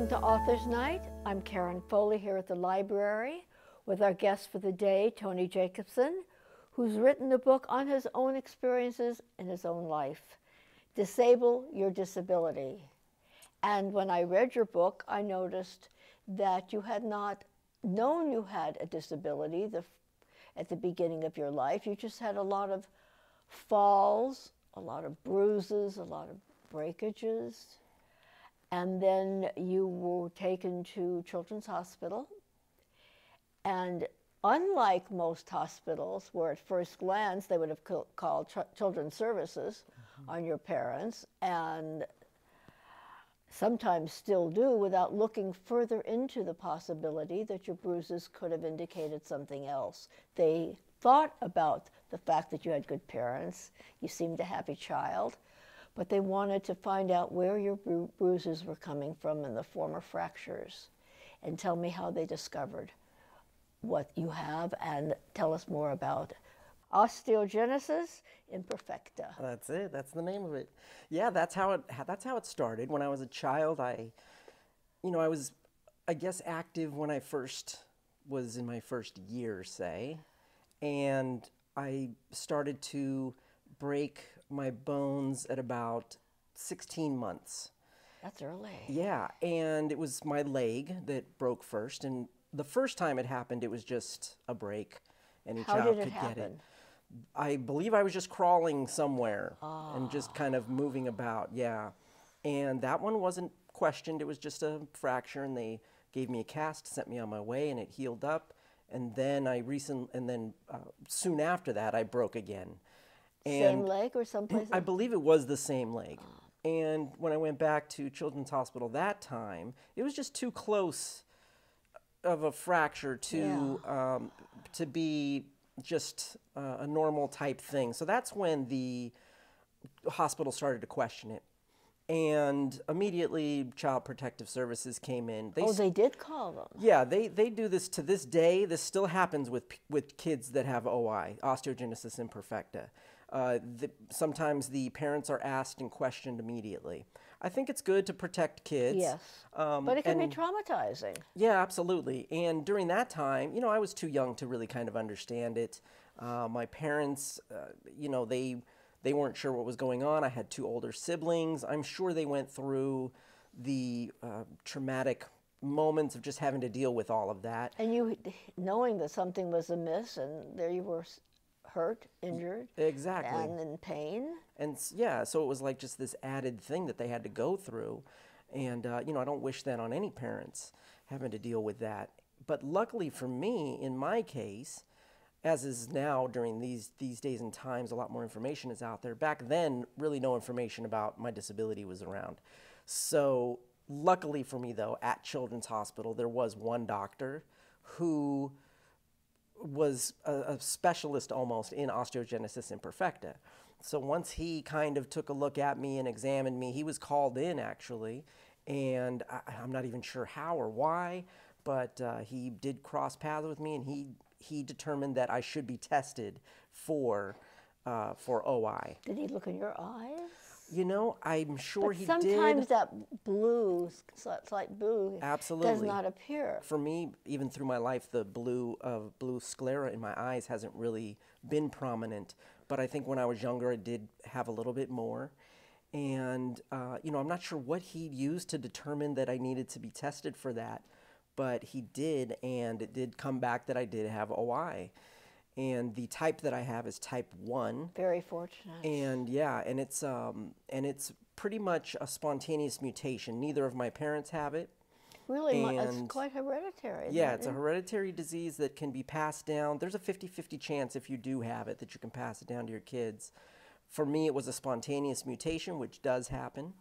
Welcome to Authors Night. I'm Karen Foley here at the library with our guest for the day, Tony Jacobsen, who's written a book on his own experiences in his own life, Disable Your Disability. And when I read your book, I noticed that you had not known you had a disability at the beginning of your life. You just had a lot of falls, a lot of bruises, a lot of breakages. And then you were taken to Children's Hospital. And unlike most hospitals, where at first glance they would have called Children's Services on your parents, and sometimes still do, without looking further into the possibility that your bruises could have indicated something else. They thought about the fact that you had good parents, you seemed a happy child, but they wanted to find out where your bruises were coming from in the form of fractures. And tell me how they discovered what you have, and tell us more about osteogenesis imperfecta. That's it. That's the name of it. Yeah, that's how it started. When I was a child, I was, I guess, active when I first was in my first year, say, and I started to break my bones at about 16 months. That's early. Yeah, and it was my leg that broke first, and the first time it happened, it was just a break. Any child could get it. I believe I was just crawling somewhere and just kind of moving about, yeah. And that one wasn't questioned. It was just a fracture, and they gave me a cast, sent me on my way, and it healed up. And then soon after that, I broke again. Same leg or someplace else? I believe it was the same leg. And when I went back to Children's Hospital that time, it was just too close of a fracture to be just a normal type thing. So that's when the hospital started to question it. And immediately Child Protective Services came in. They did call them? Yeah, they do this to this day. This still happens with kids that have OI, osteogenesis imperfecta. Sometimes the parents are asked and questioned immediately. I think it's good to protect kids. Yes, but it can be traumatizing. Yeah, absolutely. And during that time, I was too young to really kind of understand it. My parents, they weren't sure what was going on. I had two older siblings. I'm sure they went through the traumatic moments of just having to deal with all of that. And you, knowing that something was amiss, and there you were, hurt, injured, exactly, and in pain. And yeah, so it was like just this added thing that they had to go through. And I don't wish that on any parents, having to deal with that. But luckily for me, in my case, as is now during these days and times, a lot more information is out there. Back then, really no information about my disability was around. So luckily for me, though, at Children's Hospital, there was one doctor who was a specialist almost in osteogenesis imperfecta. So once he kind of took a look at me and examined me, he was called in actually, and I'm not even sure how or why, but he did cross paths with me, and he determined that I should be tested for OI. Did he look in your eyes? I'm sure he did. Sometimes that blue, slight blue, absolutely does not appear. For me, even through my life, the blue sclera in my eyes hasn't really been prominent. But I think when I was younger, I did have a little bit more. And, I'm not sure what he used to determine that I needed to be tested for that. But he did, and it did come back that I did have OI. And the type that I have is type 1. Very fortunate. And yeah, and it's pretty much a spontaneous mutation. Neither of my parents have it. Really? It's quite hereditary. Yeah, it's a hereditary disease that can be passed down. There's a 50-50 chance if you do have it that you can pass it down to your kids. For me, it was a spontaneous mutation, which does happen.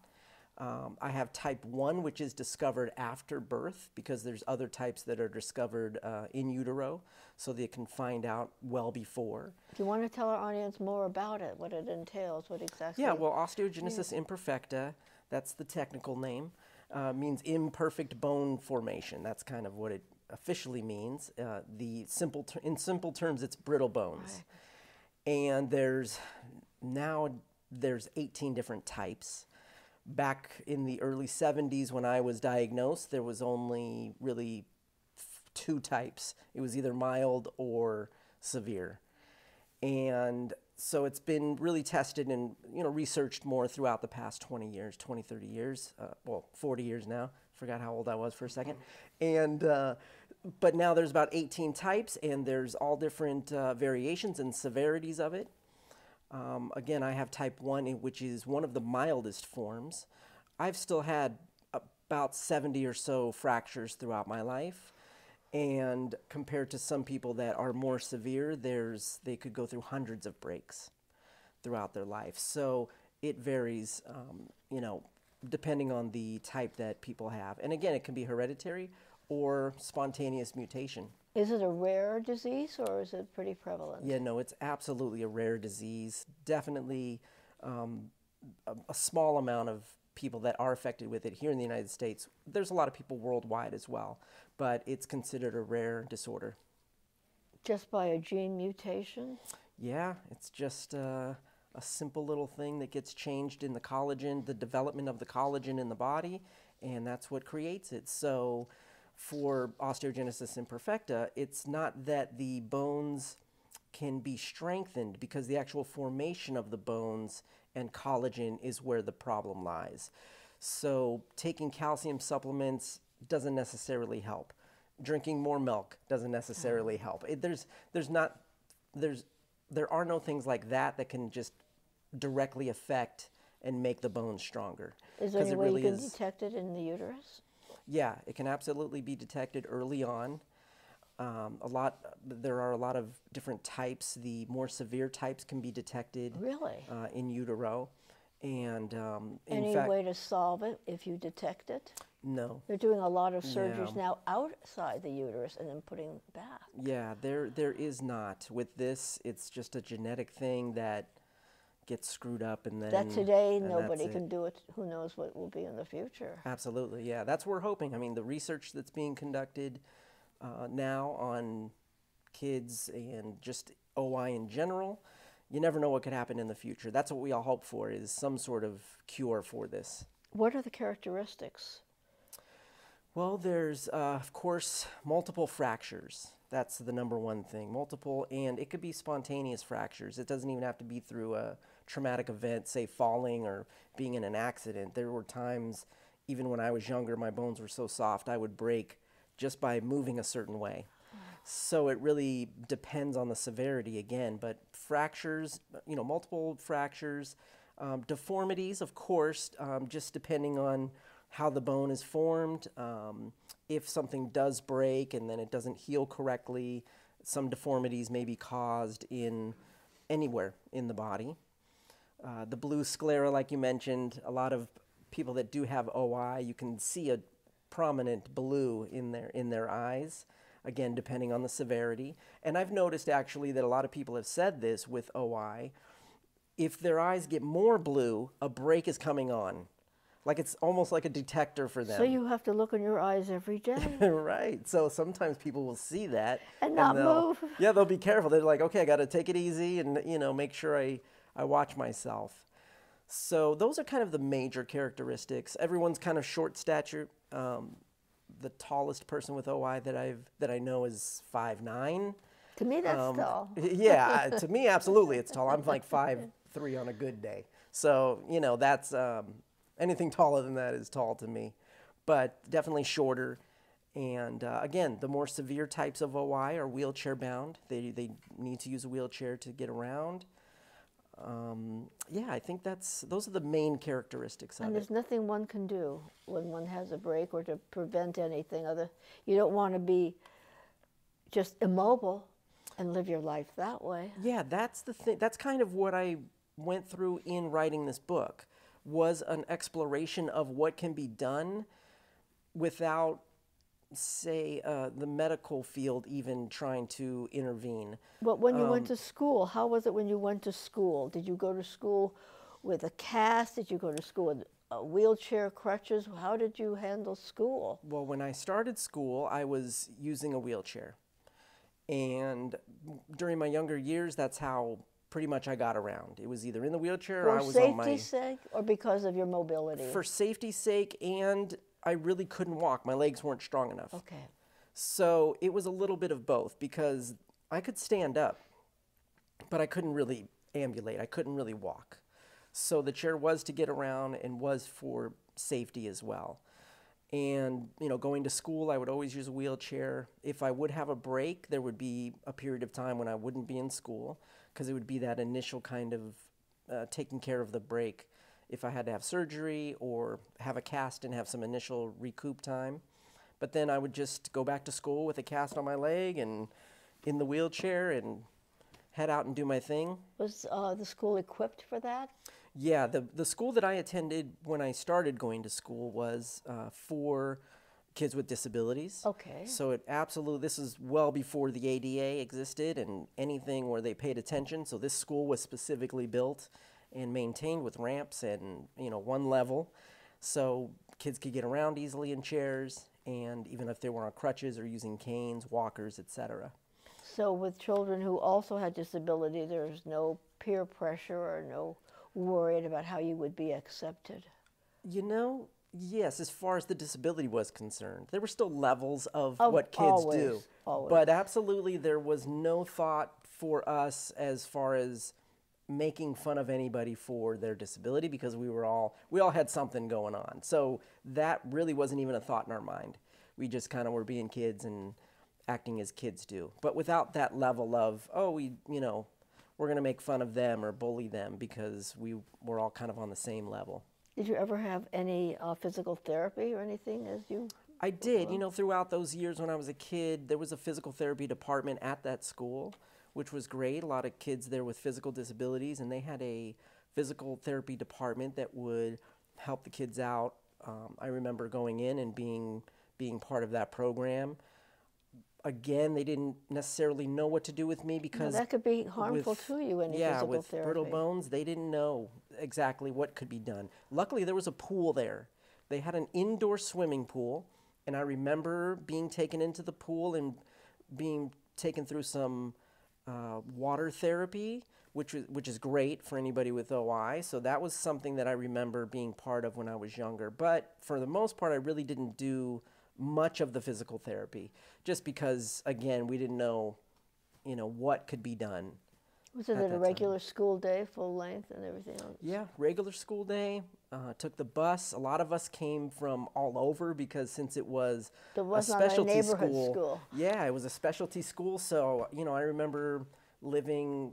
I have type 1, which is discovered after birth, because there's other types that are discovered in utero, so they can find out well before. Do you want to tell our audience more about it, what it entails, what exactly? Yeah, well, osteogenesis imperfecta, that's the technical name, means imperfect bone formation. That's kind of what it officially means. In simple terms, it's brittle bones. Right. And there's 18 different types. back in the early 70s when I was diagnosed, there was only really two types. It was either mild or severe. And so it's been really tested and researched more throughout the past 20 years, 20, 30 years, well, 40 years now. Forgot how old I was for a second. And but now there's about 18 types, and there's all different variations and severities of it. Again, I have type 1, which is one of the mildest forms. I've still had about 70 or so fractures throughout my life. And compared to some people that are more severe, they could go through hundreds of breaks throughout their life. So it varies, depending on the type that people have. And again, it can be hereditary or spontaneous mutation. Is it a rare disease or is it pretty prevalent? Yeah, no, it's absolutely a rare disease. Definitely a small amount of people that are affected with it here in the United States. There's a lot of people worldwide as well, but it's considered a rare disorder. Just by a gene mutation? Yeah, it's just a simple little thing that gets changed in the collagen, the development of the collagen in the body, and that's what creates it. So for osteogenesis imperfecta, it's not that the bones can be strengthened, because the actual formation of the bones and collagen is where the problem lies. So taking calcium supplements doesn't necessarily help. Drinking more milk doesn't necessarily help. There are no things like that can just directly affect and make the bones stronger. Is there any way you can detect it in the uterus? Yeah, it can absolutely be detected early on. There are a lot of different types. The more severe types can be detected really in utero. And any way to solve it if you detect it? No. They're doing a lot of surgeries now outside the uterus and then putting it back. Yeah, there is not. With this, it's just a genetic thing that gets screwed up, and then that today nobody can do it. Who knows what will be in the future? Absolutely, yeah. That's what we're hoping. I mean, the research that's being conducted now on kids and just OI in general, you never know what could happen in the future. That's what we all hope for, is some sort of cure for this. What are the characteristics? Well, there's, of course, multiple fractures. That's the number one thing. Multiple, and it could be spontaneous fractures. It doesn't even have to be through a traumatic event, say falling or being in an accident. There were times, even when I was younger, my bones were so soft, I would break just by moving a certain way. So it really depends on the severity again, but fractures, multiple fractures, deformities, of course, just depending on how the bone is formed. If something does break and then it doesn't heal correctly, some deformities may be caused in anywhere in the body. The blue sclera, like you mentioned, a lot of people that do have OI, you can see a prominent blue in their eyes, again, depending on the severity. And I've noticed actually that a lot of people have said this with OI. If their eyes get more blue, a break is coming on. Like it's almost like a detector for them. So you have to look in your eyes every day. Right. So sometimes people will see that. And not move. Yeah, they'll be careful. They're like, okay, I got to take it easy and, make sure I watch myself. So those are kind of the major characteristics. Everyone's kind of short stature. The tallest person with OI that I know is 5'9". To me, that's tall. Yeah, to me, absolutely, it's tall. I'm like 5'3" on a good day. So, that's... anything taller than that is tall to me, but definitely shorter. And again, the more severe types of OI are wheelchair bound. They need to use a wheelchair to get around. Yeah, I think those are the main characteristics of it. And there's nothing one can do when one has a break or to prevent anything other. You don't want to be just immobile and live your life that way. Yeah, that's the thing. That's kind of what I went through in writing this book. Was an exploration of what can be done without, say, the medical field even trying to intervene. But when you went to school, how was it when you went to school? Did you go to school with a cast? Did you go to school with a wheelchair, crutches? How did you handle school? Well, when I started school, I was using a wheelchair. And during my younger years, that's how pretty much I got around. It was either in the wheelchair or For I was on my... safety's sake or because of your mobility? For safety's sake, and I really couldn't walk. My legs weren't strong enough. Okay. So it was a little bit of both, because I could stand up, but I couldn't really ambulate. I couldn't really walk. So the chair was to get around and was for safety as well. And, you know, going to school, I would always use a wheelchair. If I would have a break, there would be a period of time when I wouldn't be in school, because it would be that initial kind of taking care of the break. If I had to have surgery or have a cast and have some initial recoup time. But then I would just go back to school with a cast on my leg and in the wheelchair and head out and do my thing. Was the school equipped for that? Yeah, the school that I attended when I started going to school was for kids with disabilities. Okay. So it absolutely, this is well before the ADA existed and anything where they paid attention. So this school was specifically built and maintained with ramps and, you know, one level. So kids could get around easily in chairs, and even if they were on crutches or using canes, walkers, etc. So with children who also had disability, there's no peer pressure or no worried about how you would be accepted? You know, yes, as far as the disability was concerned, there were still levels of Oh, what kids always, do. always. But absolutely, there was no thought for us as far as making fun of anybody for their disability, because we all had something going on. So that really wasn't even a thought in our mind. We just kind of were being kids and acting as kids do. But without that level of, oh, we're going to make fun of them or bully them, because we were all kind of on the same level. Did you ever have any physical therapy or anything as you? I did. You know, throughout those years when I was a kid, there was a physical therapy department at that school, which was great. A lot of kids there with physical disabilities, and they had a physical therapy department that would help the kids out. I remember going in and being part of that program. Again, they didn't necessarily know what to do with me, because that could be harmful to you in physical with therapy. brittle bones, they didn't know exactly what could be done. Luckily, there was a pool there. They had an indoor swimming pool, and I remember being taken into the pool and being taken through some water therapy, which is great for anybody with OI. So that was something that I remember being part of when I was younger. But for the most part, I really didn't do much of the physical therapy, just because, again, we didn't know, what could be done. Was it at a regular school day, full length and everything else? Yeah, regular school day. Took the bus. A lot of us came from all over, because since it was a specialty neighborhood school. Yeah, it was a specialty school. So, I remember living,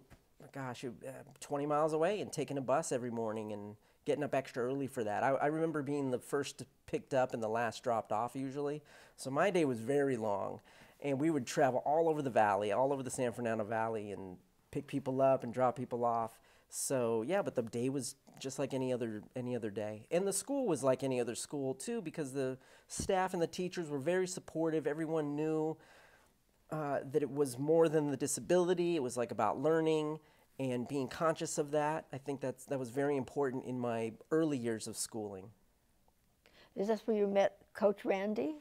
20 miles away and taking a bus every morning and getting up extra early for that. I remember being the first picked up and the last dropped off usually. So my day was very long, and we would travel all over the valley, all over the San Fernando Valley, and pick people up and drop people off. So yeah, but the day was just like any other day. And the school was like any other school too, because the staff and the teachers were very supportive. Everyone knew that it was more than the disability. It was like about learning and being conscious of that. I think that was very important in my early years of schooling. Is that where you met Coach Randy?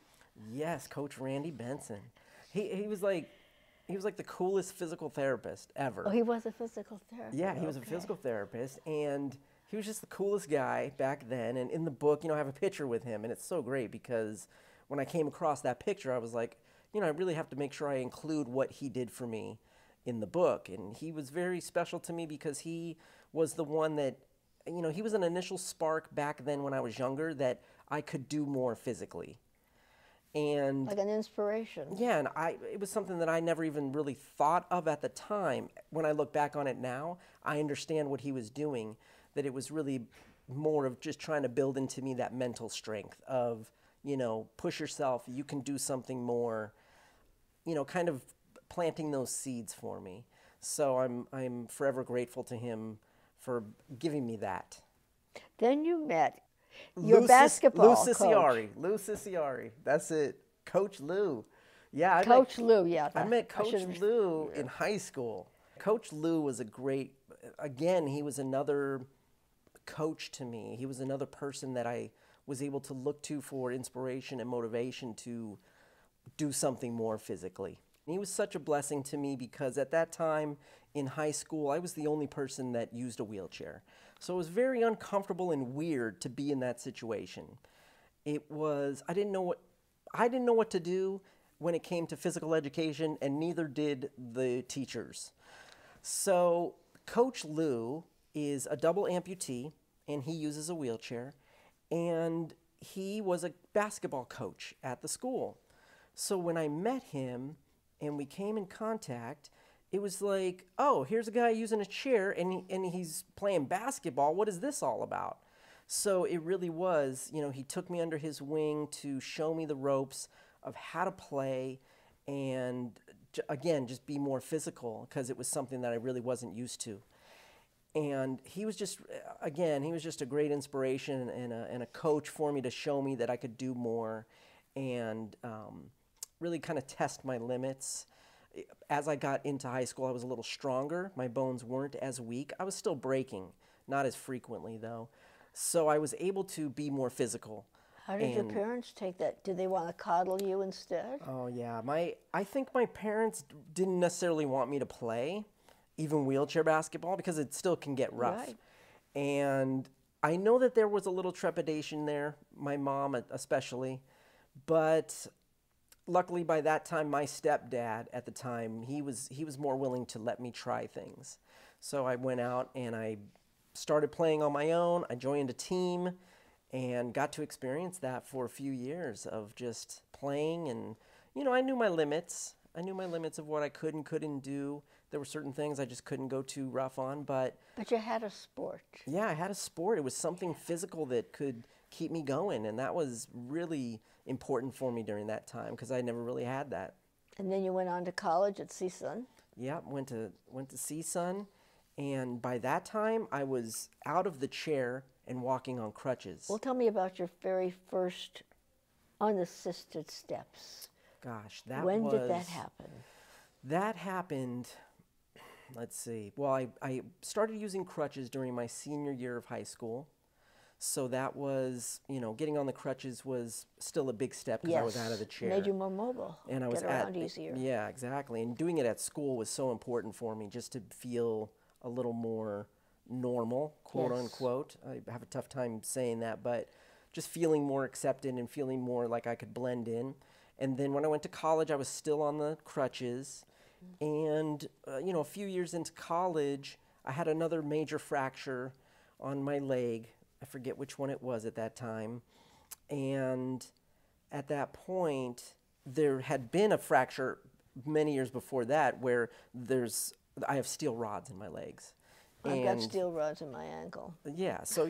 Yes, Coach Randy Benson. He was like the coolest physical therapist ever. Oh, he was a physical therapist. Yeah, he was a physical therapist, and he was just the coolest guy back then. And in the book, I have a picture with him, and it's so great, because when I came across that picture, I was like, I really have to make sure I include what he did for me in the book. And he was very special to me, because he was the one that, he was an initial spark back then when I was younger that I could do more physically. And like an inspiration. Yeah, and it was something that I never even really thought of at the time. When I look back on it now, I understand what he was doing, that it was really more of just trying to build into me that mental strength of, push yourself, you can do something more, kind of planting those seeds for me. So I'm forever grateful to him for giving me that. Then you met your basketball coach. Lou Cicciari. That's it. Coach Lou. Yeah, Coach Lou, yeah. I met Coach Lou in high school. Coach Lou was again, he was another coach to me. He was another person that I was able to look to for inspiration and motivation to do something more physically. He was such a blessing to me because at that time in high school, I was the only person that used a wheelchair. So it was very uncomfortable and weird to be in that situation. I didn't know what to do when it came to physical education, and neither did the teachers. So Coach Lou is a double amputee, and he uses a wheelchair, and he was a basketball coach at the school. So when I met him and we came in contact, it was like, oh, here's a guy using a chair and he's playing basketball. What is this all about? So it really was, he took me under his wing to show me the ropes of how to play and, again, just be more physical because it was something that I really wasn't used to. And he was just, again, he was just a great inspiration and a coach for me to show me that I could do more and really kind of test my limits. As I got into high school, I was a little stronger. My bones weren't as weak. I was still breaking, not as frequently though. So I was able to be more physical. How did your parents take that? Did they want to coddle you instead? Oh yeah, I think my parents didn't necessarily want me to play, even wheelchair basketball, because it still can get rough. Right. And I know that there was a little trepidation there, my mom especially, but luckily by that time, my stepdad at the time, he was more willing to let me try things. So I went out and I started playing on my own. I joined a team and got to experience that for a few years of just playing. And, I knew my limits. I knew my limits of what I could and couldn't do. There were certain things I just couldn't go too rough on, but... But you had a sport. Yeah, I had a sport. It was something physical that could keep me going, and that was really important for me during that time because I never really had that. And then you went on to college at CSUN. Yeah, went to CSUN, and by that time, I was out of the chair and walking on crutches. Well, tell me about your very first unassisted steps. Gosh, when did that happen? That happened, let's see. Well, I started using crutches during my senior year of high school. So that was, getting on the crutches was still a big step because I was out of the chair. Made you more mobile. And I was get around easier. Yeah, exactly. And doing it at school was so important for me just to feel a little more normal, quote unquote. I have a tough time saying that, but just feeling more accepted and feeling more like I could blend in. And then when I went to college, I was still on the crutches. And, a few years into college, I had another major fracture on my leg. I forget which one it was at that time. And at that point, there had been a fracture many years before that where I have steel rods in my legs. I've got steel rods in my ankle. Yeah, so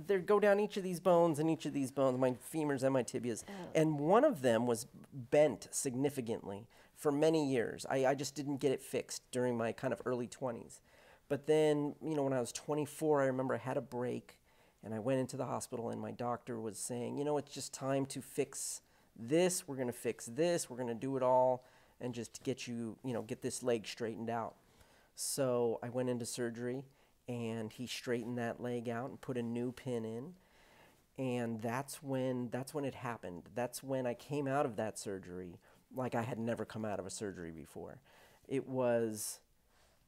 they go down each of these bones and each of these bones, my femurs and my tibias. Oh. And one of them was bent significantly for many years. I just didn't get it fixed during my kind of early 20s. But then, when I was 24, I remember I had a break and I went into the hospital and my doctor was saying, it's just time to fix this. We're going to fix this. We're going to do it all and just get you, get this leg straightened out. So I went into surgery and he straightened that leg out and put a new pin in. And that's when it happened. That's when I came out of that surgery like I had never come out of a surgery before. It was,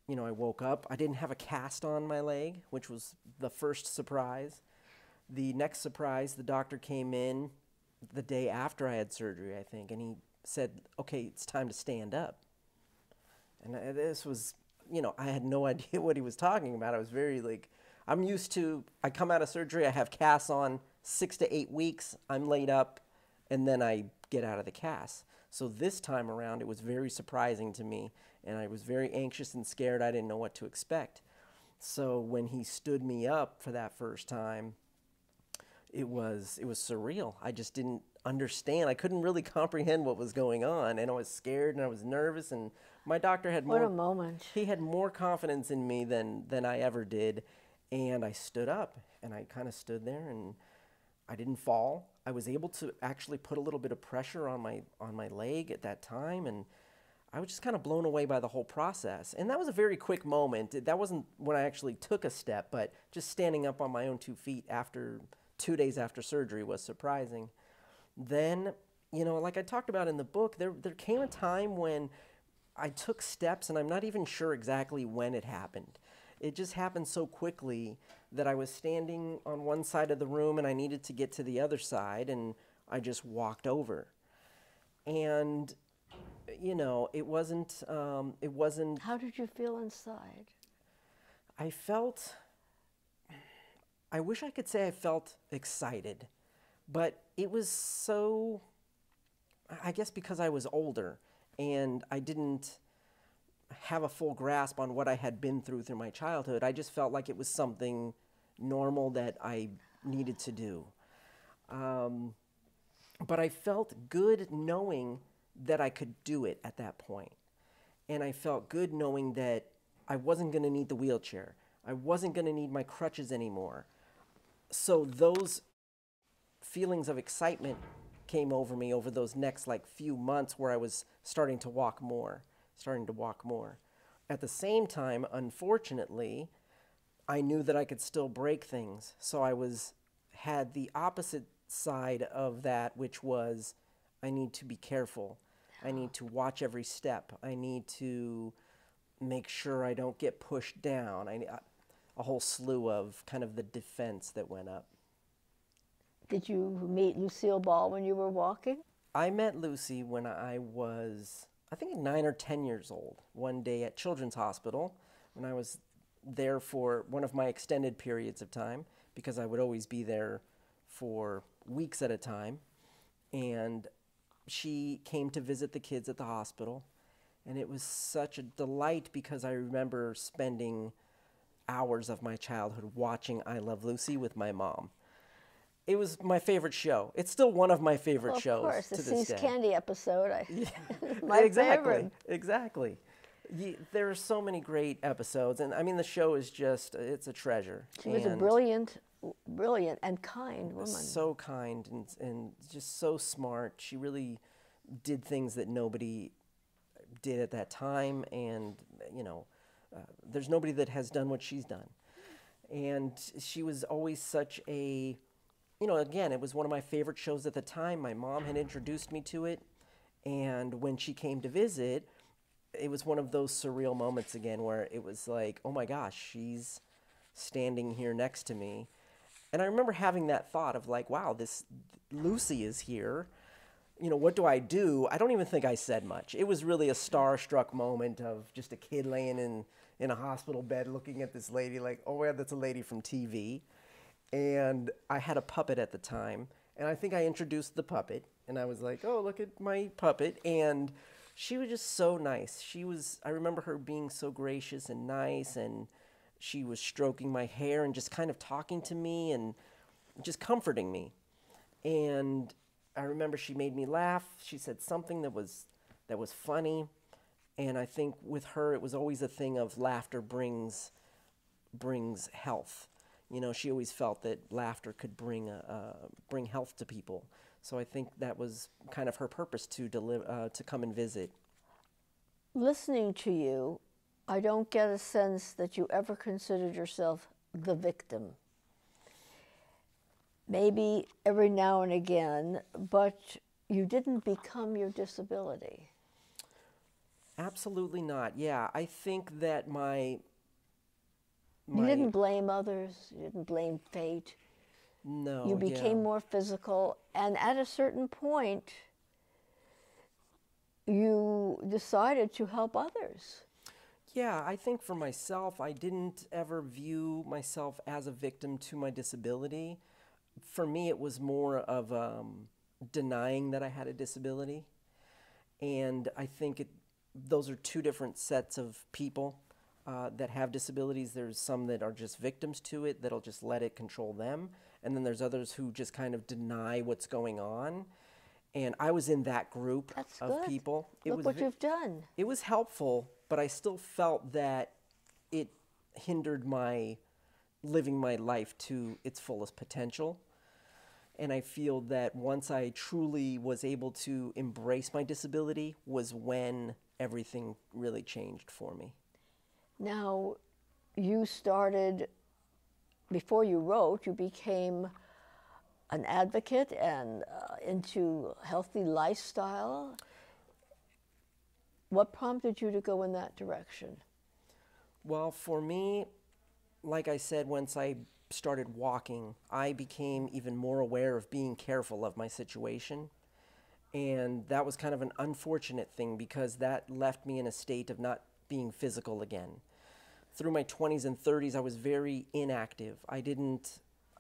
I woke up. I didn't have a cast on my leg, which was the first surprise. The next surprise, the doctor came in the day after I had surgery, I think, and he said, okay, it's time to stand up. And this was... I had no idea what he was talking about. I was very I'm used to, I come out of surgery, I have casts on 6 to 8 weeks, I'm laid up, and then I get out of the cast. So this time around, it was very surprising to me, and I was very anxious and scared. I didn't know what to expect. So when he stood me up for that first time, it was surreal. I just didn't understand. I couldn't really comprehend what was going on, and I was scared and I was nervous, and my doctor had more... What a moment. He had more confidence in me than I ever did, and I stood up, and I kind of stood there, and I didn't fall. I was able to actually put a little bit of pressure on my leg at that time, and I was just kind of blown away by the whole process. And that was a very quick moment. That wasn't when I actually took a step, but just standing up on my own 2 feet after 2 days after surgery was surprising. Then, you know, like I talked about in the book, there came a time when I took steps, and I'm not even sure exactly when it happened. It just happened so quickly that I was standing on one side of the room and I needed to get to the other side, and I just walked over. And, you know, it wasn't, How did you feel inside? I felt, I wish I could say I felt excited, but it was so, I guess because I was older and I didn't have a full grasp on what I had been through my childhood. I just felt like it was something normal that I needed to do. But I felt good knowing that I could do it at that point. And I felt good knowing that I wasn't going to need the wheelchair. I wasn't going to need my crutches anymore. So those feelings of excitement came over me over those next like few months where I was starting to walk more. At the same time, unfortunately, I knew that I could still break things. So had the opposite side of that, which was I need to be careful. I need to watch every step. I need to make sure I don't get pushed down. A whole slew of kind of the defense that went up. Did you meet Lucille Ball when you were walking? I met Lucy when I was, I think, 9 or 10 years old, one day at Children's Hospital, when I was there for one of my extended periods of time, because I would always be there for weeks at a time. And she came to visit the kids at the hospital, and it was such a delight because I remember spending hours of my childhood watching I Love Lucy with my mom. It was my favorite show. It's still one of my favorite shows Of course, the to this See's day. Candy episode, my Exactly, favorite. exactly. There are so many great episodes, and I mean the show is just, it's a treasure. She was a brilliant and kind woman. So kind and just so smart. She really did things that nobody did at that time, and you know, there's nobody that has done what she's done. And she was always such a, you know, again, it was one of my favorite shows at the time. My mom had introduced me to it, and when she came to visit, it was one of those surreal moments again where it was like, oh my gosh, she's standing here next to me. And I remember having that thought of like, wow, this Lucy is here. You know, what do? I don't even think I said much. It was really a starstruck moment of just a kid laying in a hospital bed looking at this lady like, oh yeah, that's a lady from TV. And I had a puppet at the time, and I think I introduced the puppet, and I was like, oh, look at my puppet. And she was just so nice. I remember her being so gracious and nice, and she was stroking my hair and just kind of talking to me and just comforting me. And I remember she made me laugh. She said something that was funny. And I think with her, it was always a thing of laughter brings health. You know, she always felt that laughter could bring health to people. So I think that was kind of her purpose to come and visit. Listening to you, I don't get a sense that you ever considered yourself the victim. Maybe every now and again, but you didn't become your disability. Absolutely not. Yeah, I think that you didn't blame others. You didn't blame fate. No. You became more physical, and at a certain point, you decided to help others. Yeah, I think for myself, I didn't ever view myself as a victim to my disability. For me, it was more of denying that I had a disability. And I think those are two different sets of people that have disabilities. There's some that are just victims to it, that'll just let it control them. And then there's others who just kind of deny what's going on. And I was in that group of people. Look what you've done. It was helpful, but I still felt that it hindered my living my life to its fullest potential. And I feel that once I truly was able to embrace my disability was when everything really changed for me. Now, you started, before you wrote, you became an advocate and into healthy lifestyle. What prompted you to go in that direction? Well, for me, like I said, once I started walking, I became even more aware of being careful of my situation. And that was kind of an unfortunate thing because that left me in a state of not being physical again. Through my 20s and 30s, I was very inactive. I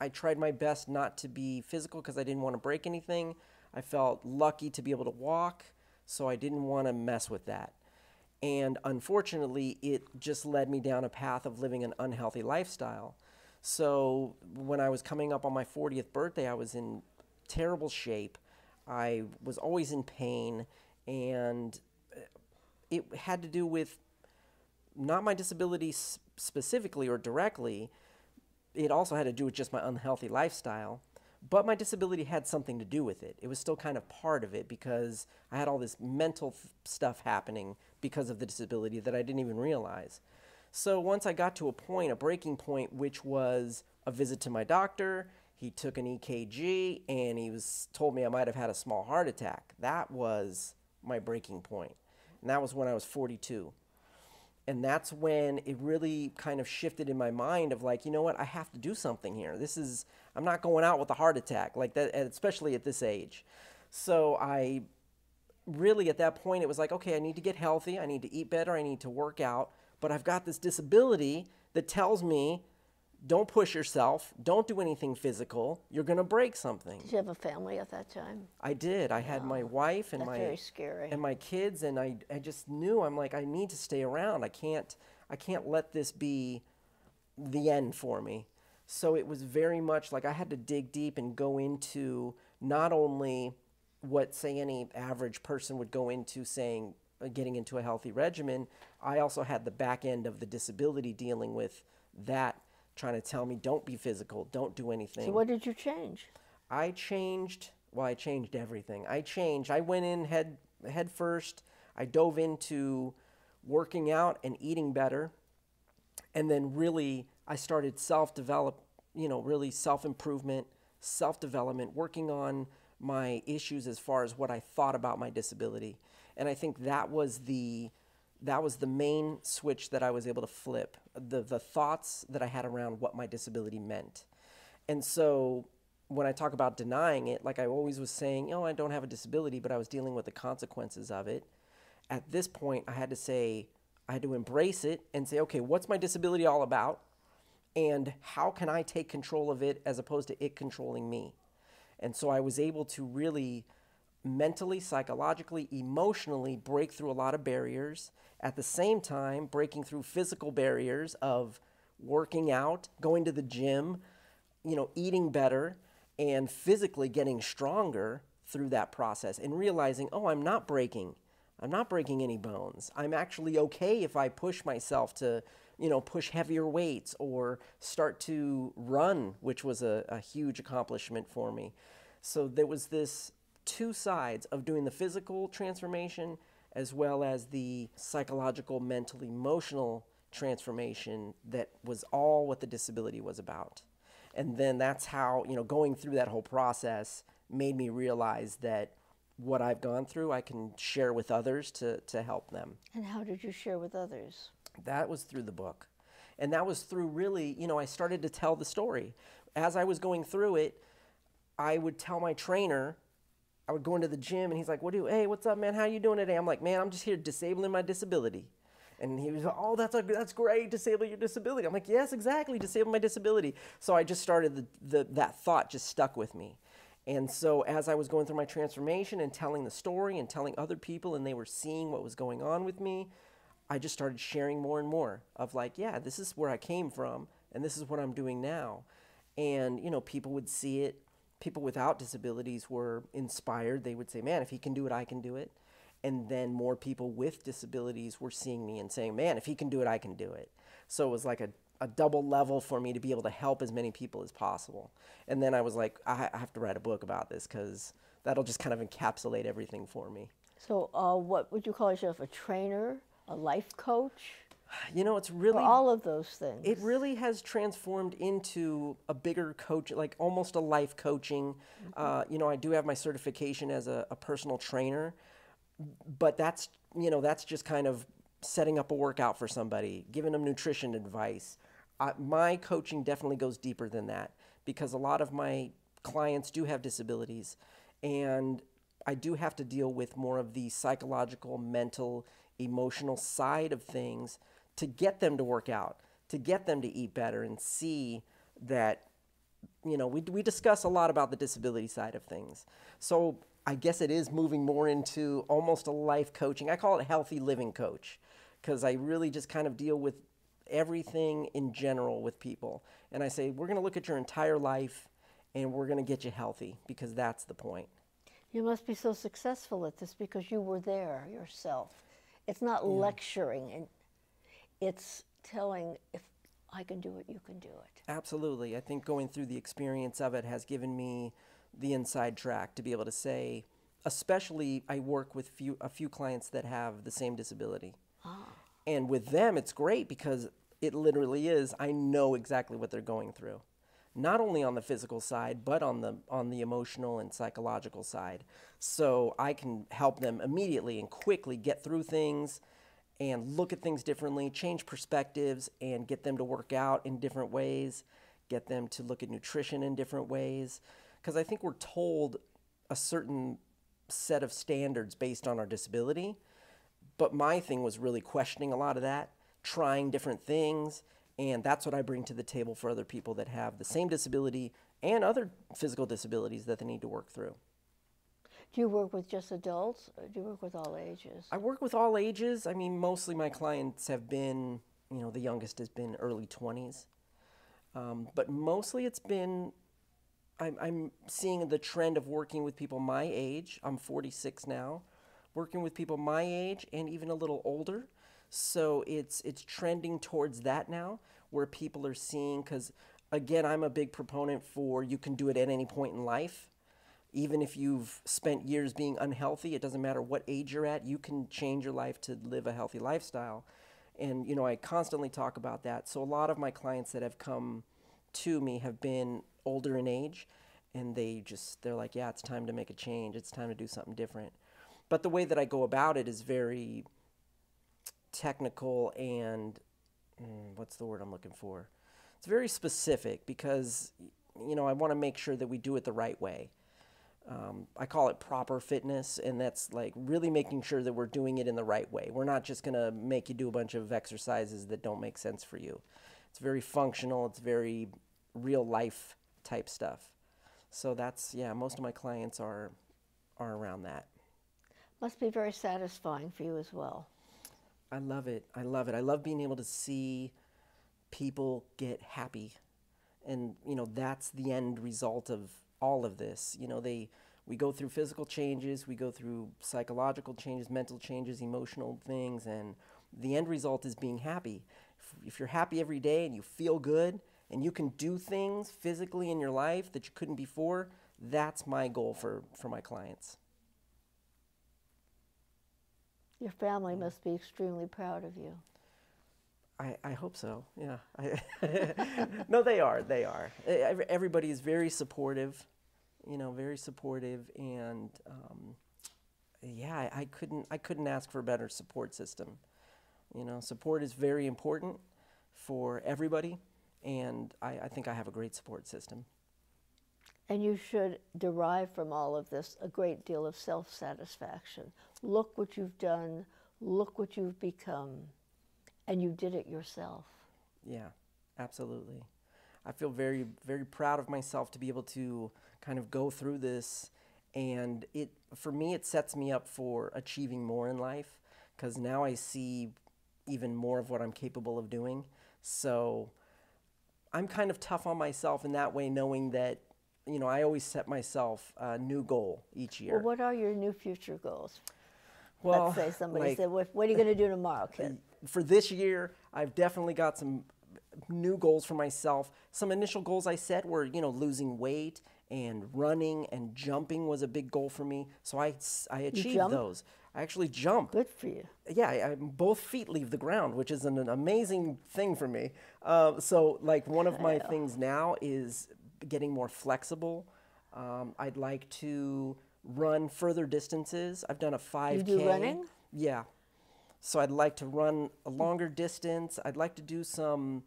tried my best not to be physical because I didn't want to break anything. I felt lucky to be able to walk, so I didn't want to mess with that. And unfortunately, it just led me down a path of living an unhealthy lifestyle. So when I was coming up on my 40th birthday, I was in terrible shape. I was always in pain, and it had to do with not my disability specifically or directly. It also had to do with just my unhealthy lifestyle. But my disability had something to do with it. It was still kind of part of it because I had all this mental stuff happening because of the disability that I didn't even realize. So once I got to a point, a breaking point, which was a visit to my doctor, he took an EKG and told me I might have had a small heart attack. That was my breaking point. And that was when I was 42. And that's when it really kind of shifted in my mind of like, you know what, I have to do something here. I'm not going out with a heart attack like that, especially at this age. So I really, at that point, it was like, okay, I need to get healthy. I need to eat better. I need to work out. But I've got this disability that tells me, don't push yourself. Don't do anything physical. You're going to break something. Did you have a family at that time? I did. I had my wife and That's very scary. and my kids, and I just knew, I'm like, I need to stay around. I can't let this be the end for me. So it was very much like I had to dig deep and go into not only what, say, any average person would go into, saying getting into a healthy regimen. I also had the back end of the disability dealing with that, trying to tell me, don't be physical, don't do anything. So what did you change? I changed everything. I went in head first. I dove into working out and eating better. And then really I started really self-improvement, self-development, working on my issues as far as what I thought about my disability. And I think that was the main switch that I was able to flip, the thoughts that I had around what my disability meant. And so when I talk about denying it, like I always was saying, I don't have a disability, but I was dealing with the consequences of it. At this point, I had to embrace it and say, okay, what's my disability all about? And how can I take control of it as opposed to it controlling me? And so I was able to really mentally, psychologically, emotionally break through a lot of barriers. At the same time, breaking through physical barriers of working out, going to the gym, eating better, and physically getting stronger through that process and realizing, I'm not breaking any bones. I'm actually okay if I push myself to, push heavier weights or start to run, which was a huge accomplishment for me. So there was this two sides of doing the physical transformation as well as the psychological, mental, emotional transformation that was all what the disability was about. And then that's how, going through that whole process made me realize that what I've gone through, I can share with others to help them. And how did you share with others? That was through the book. And that was through really, I started to tell the story. As I was going through it, I would tell my trainer, I would go into the gym and he's like, hey, what's up, man? How you doing today? I'm like, man, I'm just here disabling my disability. And he was like, that's great, disable your disability. I'm like, yes, exactly, disable my disability. So I just started, that thought just stuck with me. And so as I was going through my transformation and telling the story and telling other people and they were seeing what was going on with me, I just started sharing more and more of like, yeah, this is where I came from and this is what I'm doing now. And, people would see it. People without disabilities were inspired. They would say, man, if he can do it, I can do it. And then more people with disabilities were seeing me and saying, man, if he can do it, I can do it. So it was like a double level for me to be able to help as many people as possible. And then I was like, I have to write a book about this because that'll just kind of encapsulate everything for me. So what would you call yourself, a trainer, a life coach? You know, it's For really, all of those things. it really has transformed into a bigger coach, like almost a life coaching. You know, I do have my certification as a personal trainer, but that's, you know, that's just kind of setting up a workout for somebody, giving them nutrition advice. My coaching definitely goes deeper than that because a lot of my clients do have disabilities, and I do have to deal with more of the psychological, mental, emotional side of things to get them to work out, to get them to eat better and see that, you know, we discuss a lot about the disability side of things. So I guess it is moving more into almost a life coaching. I call it healthy living coach because I really just kind of deal with everything in general with people. And I say, we're going to look at your entire life and we're going to get you healthy because that's the point. You must be so successful at this because you were there yourself. It's not lecturing, and it's telling, if I can do it, you can do it. Absolutely. I think going through the experience of it has given me the inside track to be able to say, especially I work with a few clients that have the same disability. And with them, it's great because it literally is, I know exactly what they're going through. Not only on the physical side, but on the emotional and psychological side. So I can help them immediately and quickly get through things and look at things differently, change perspectives, and get them to work out in different ways, get them to look at nutrition in different ways. Because I think we're told a certain set of standards based on our disability. But my thing was really questioning a lot of that, trying different things, and that's what I bring to the table for other people that have the same disability and other physical disabilities that they need to work through. Do you work with just adults, or do you work with all ages? I work with all ages. I mean, mostly my clients have been, you know, the youngest has been early 20s. But mostly it's been, I'm seeing the trend of working with people my age. I'm 46 now. Working with people my age and even a little older. So it's trending towards that now, where people are seeing, because again, I'm a big proponent for you can do it at any point in life. Even if you've spent years being unhealthy, it doesn't matter what age you're at, you can change your life to live a healthy lifestyle. And, you know, I constantly talk about that. So a lot of my clients that have come to me have been older in age, and they're like, yeah, it's time to make a change. It's time to do something different. But the way that I go about it is very technical and, what's the word I'm looking for? It's very specific because, you know, I want to make sure that we do it the right way. I call it proper fitness, and that's like really making sure that we're doing it in the right way. We're not just going to make you do a bunch of exercises that don't make sense for you. It's very functional. It's very real life type stuff. So that's, yeah, most of my clients are around that. Must be very satisfying for you as well. I love it. I love it. I love being able to see people get happy. And, you know, that's the end result of all of this. You know, we go through physical changes, we go through psychological changes, mental changes, emotional things, and the end result is being happy. If you're happy every day and you feel good and you can do things physically in your life that you couldn't before, that's my goal for my clients. Your family must be extremely proud of you. I hope so, yeah. No, they are. Everybody is very supportive, you know, very supportive, and yeah, I couldn't ask for a better support system. You know, support is very important for everybody, and I think I have a great support system. And you should derive from all of this a great deal of self-satisfaction. Look what you've done, look what you've become, and you did it yourself. Yeah, absolutely. I feel very, very proud of myself to be able to kind of go through this, and for me, it sets me up for achieving more in life, because now I see even more of what I'm capable of doing. So I'm kind of tough on myself in that way, knowing that, you know, I always set myself a new goal each year. Well, what are your new future goals? Well, let's say somebody like, said, what are you going to do tomorrow, kid? For this year, I've definitely got some new goals for myself. Some initial goals I set were, you know, losing weight and running and jumping was a big goal for me. So I achieved jump? those. I actually jump. Good for you. Yeah, both feet leave the ground, which is an amazing thing for me. So like one of my things now is getting more flexible. I'd like to run further distances. I've done a 5K. You do running? Yeah. So I'd like to run a longer distance. I'd like to do some,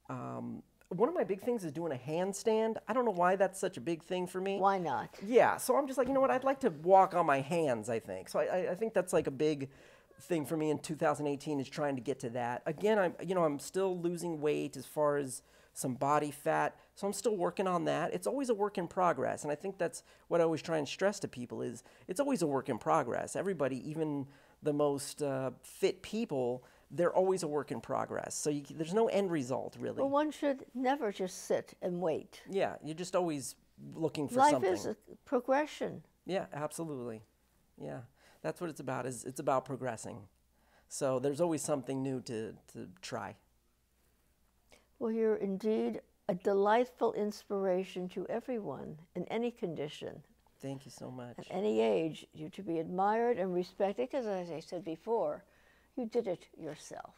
one of my big things is doing a handstand. I don't know why that's such a big thing for me. Why not? Yeah, so I'm just like, you know what, I'd like to walk on my hands, I think. So I think that's like a big thing for me in 2018 is trying to get to that. Again, I'm still losing weight as far as some body fat, so I'm still working on that. It's always a work in progress, and I think that's what I always try and stress to people is it's always a work in progress. Everybody, even the most fit people, they're always a work in progress. So there's no end result, really. Well, one should never just sit and wait. Yeah, you're just always looking for Life something. is a progression. Yeah, absolutely. Yeah, that's what it's about. It's about progressing. So there's always something new to try. Well, you're indeed a delightful inspiration to everyone in any condition, Thank you so much. at any age. You're to be admired and respected because, as I said before, you did it yourself.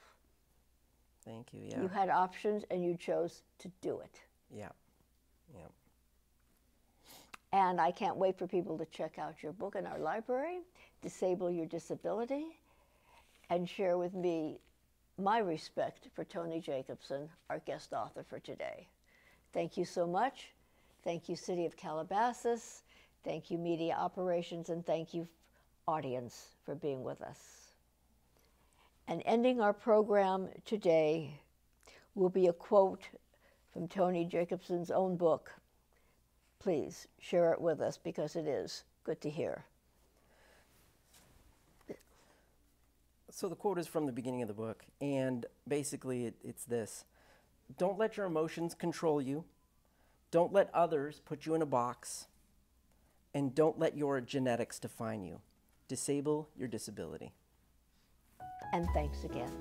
Thank you. Yeah. You had options and you chose to do it. Yeah. Yeah. And I can't wait for people to check out your book in our library, Disable Your Disability, and share with me my respect for Tony Jacobsen, our guest author for today. Thank you so much. Thank you, City of Calabasas. Thank you, Media Operations, and thank you, audience, for being with us. And ending our program today will be a quote from Tony Jacobsen's own book. Please share it with us because it is good to hear. So the quote is from the beginning of the book, and basically it's this: don't let your emotions control you, don't let others put you in a box, and don't let your genetics define you. Disable your disability. And thanks again.